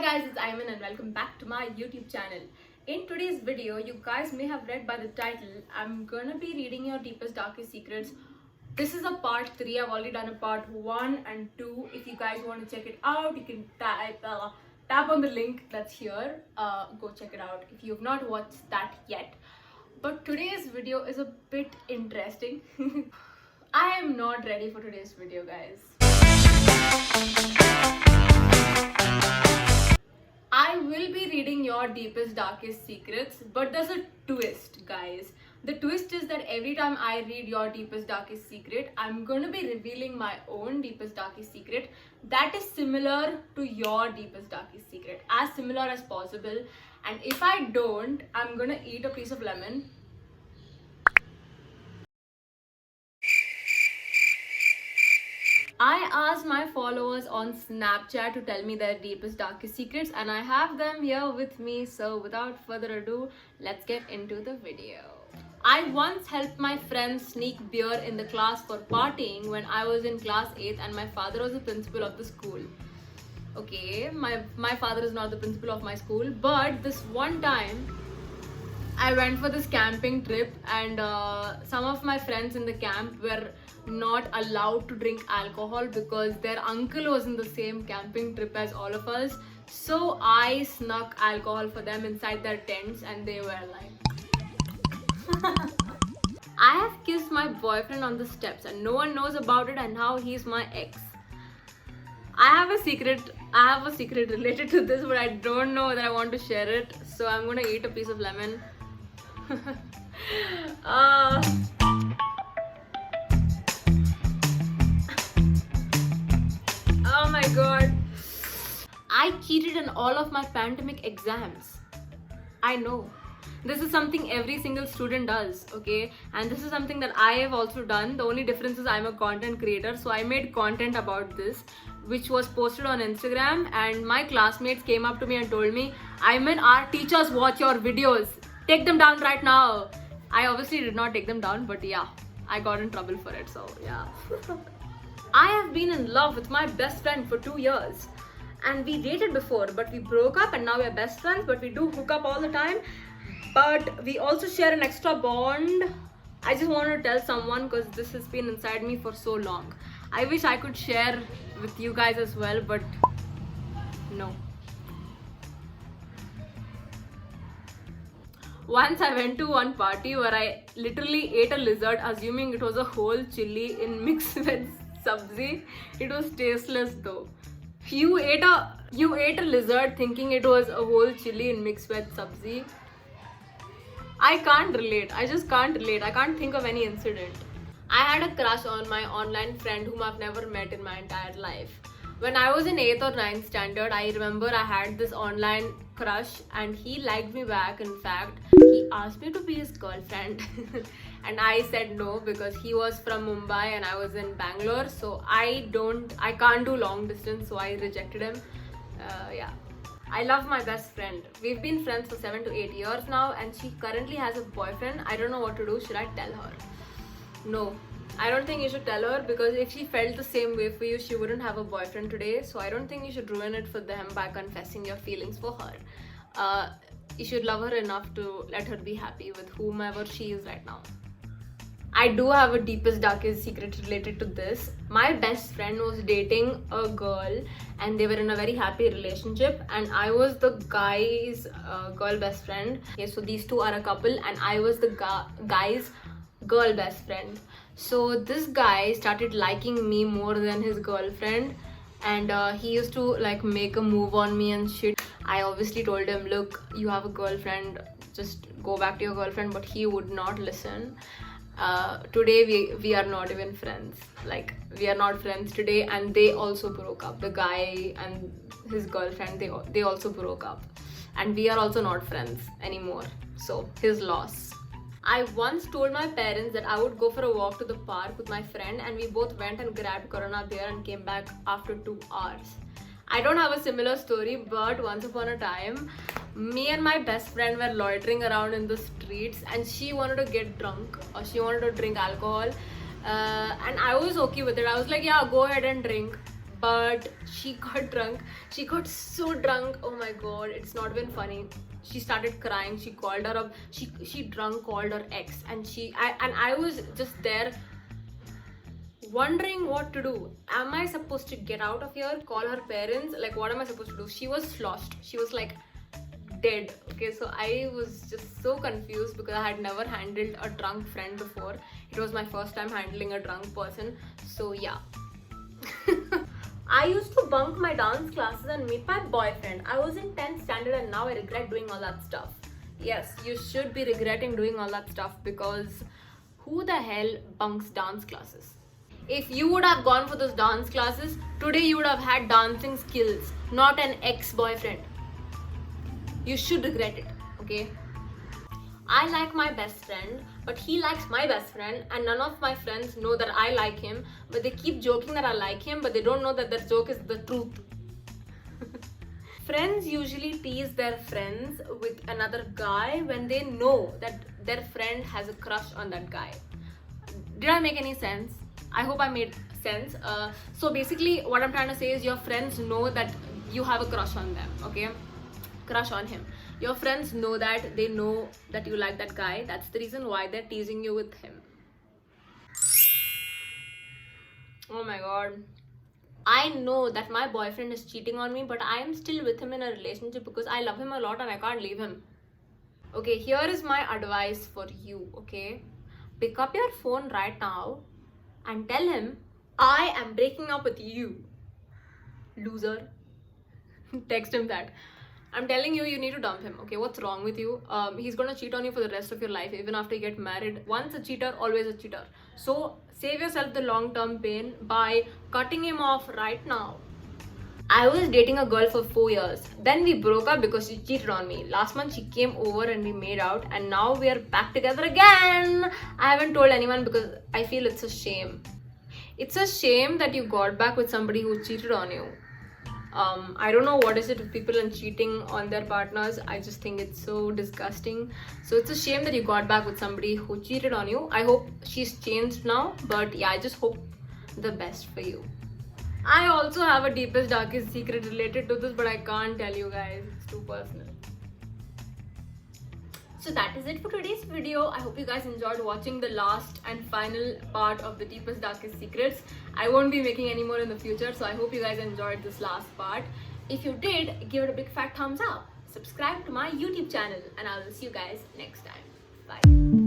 guys, it's Ayman and welcome back to my YouTube channel. In today's video, you guys may have read by the title, I'm gonna be reading your deepest, darkest secrets. This is a part 3. I've already done a part 1 and 2. If you guys want to check it out, you can tap on the link that's here. Go check it out if you've not watched that yet. But today's video is a bit interesting. I am not ready for today's video, guys. I will be reading your deepest, darkest secrets, but there's a twist, guys. The twist is that every time I read your deepest, darkest secret, I'm going to be revealing my own deepest, darkest secret that is similar to your deepest, darkest secret, as similar as possible. And if I don't, I'm going to eat a piece of lemon. I asked my followers on Snapchat to tell me their deepest, darkest secrets, and I have them here with me. So without further ado, let's get into the video. I once helped my friends sneak beer in the class for partying when I was in class 8th and my father was the principal of the school. Okay, my father is not the principal of my school, but this one time I went for this camping trip and some of my friends in the camp were not allowed to drink alcohol because their uncle was in the same camping trip as all of us. So I snuck alcohol for them inside their tents and they were like... I have kissed my boyfriend on the steps and no one knows about it, and now he's my ex. I have a secret related to this, but I don't know whether I want to share it. So I'm gonna eat a piece of lemon. Oh my god. I cheated in all of my pandemic exams. I know. This is something every single student does, okay? And this is something that I have also done. The only difference is I'm a content creator. So I made content about this, which was posted on Instagram. And my classmates came up to me and told me, Ayman, our teachers watch your videos. Take them down right now. I obviously did not take them down, but yeah, I got in trouble for it, so yeah. I have been in love with my best friend for 2 years. And we dated before, but we broke up and now we're best friends, but we do hook up all the time. But we also share an extra bond. I just want to tell someone because this has been inside me for so long. I wish I could share with you guys as well, but no. Once I went to one party where I literally ate a lizard assuming it was a whole chili in mixed with sabzi. It was tasteless though. You ate a lizard thinking it was a whole chili in mixed with sabzi. I can't relate. I just can't relate. I can't think of any incident. I had a crush on my online friend whom I've never met in my entire life. When I was in 8th or 9th standard, I remember I had this online crush and he liked me back. In fact, he asked me to be his girlfriend and I said no because he was from Mumbai and I was in Bangalore. So I can't do long distance, so I rejected him. Yeah. I love my best friend. We've been friends for 7 to 8 years now and she currently has a boyfriend. I don't know what to do. Should I tell her? No. I don't think you should tell her because if she felt the same way for you, she wouldn't have a boyfriend today. So I don't think you should ruin it for them by confessing your feelings for her. You should love her enough to let her be happy with whomever she is right now. I do have a deepest, darkest secret related to this. My best friend was dating a girl and they were in a very happy relationship and I was the guy's girl best friend. Okay, so these two are a couple and I was the guy's girl best friend. So this guy started liking me more than his girlfriend and he used to like make a move on me and shit. I obviously told him, look, you have a girlfriend, just go back to your girlfriend, but he would not listen. Today we are not even friends. Like, we are not friends today, and they also broke up. The guy and his girlfriend, they also broke up, and we are also not friends anymore. So his loss. I once told my parents that I would go for a walk to the park with my friend and we both went and grabbed Corona beer and came back after 2 hours. I don't have a similar story, but once upon a time, me and my best friend were loitering around in the streets and she wanted to get drunk or she wanted to drink alcohol and I was okay with it. I was like, yeah, go ahead and drink. but she got drunk. She got so drunk, oh my god, it's not been funny. She started crying. She called her up. She drunk called her ex, and I was just there wondering what to do. Am I supposed to get out of here, call her parents? Like, what am I supposed to do? She was sloshed. She was like dead. Okay, so I was just so confused because I had never handled a drunk friend before. It was my first time handling a drunk person. So yeah. I used to bunk my dance classes and meet my boyfriend. I was in 10th standard and now I regret doing all that stuff. Yes, you should be regretting doing all that stuff, because who the hell bunks dance classes? If you would have gone for those dance classes, today you would have had dancing skills, not an ex-boyfriend. You should regret it, okay? I like my best friend, but he likes my best friend, and none of my friends know that I like him, but they keep joking that I like him, but they don't know that their joke is the truth. Friends usually tease their friends with another guy when they know that their friend has a crush on that guy. Did I make any sense? I hope I made sense. So basically what I'm trying to say is your friends know that you have a crush on them, okay? Crush on him. Your friends know that, they know that you like that guy. That's the reason why they're teasing you with him. Oh my god. I know that my boyfriend is cheating on me, but I am still with him in a relationship because I love him a lot and I can't leave him. Okay, here is my advice for you, okay? Pick up your phone right now and tell him, I am breaking up with you, loser. Text him that. I'm telling you, you need to dump him, okay? What's wrong with you? He's gonna cheat on you for the rest of your life, even after you get married. Once a cheater, always a cheater. So save yourself the long-term pain by cutting him off right now. I was dating a girl for 4 years. Then we broke up because she cheated on me. Last month she came over and we made out, and now we are back together again. I haven't told anyone because I feel it's a shame. It's a shame that you got back with somebody who cheated on you. I don't know what is it with people and cheating on their partners. I just think it's so disgusting. So it's a shame that you got back with somebody who cheated on you. I hope she's changed now, but yeah, I just hope the best for you. I also have a deepest darkest secret related to this, but I can't tell you guys, it's too personal. So that is it for today's video. I hope you guys enjoyed watching the last and final part of the deepest darkest secrets. I won't be making any more in the future, so I hope you guys enjoyed this last part. If you did, give it a big fat thumbs up. Subscribe to my YouTube channel, and I will see you guys next time. Bye.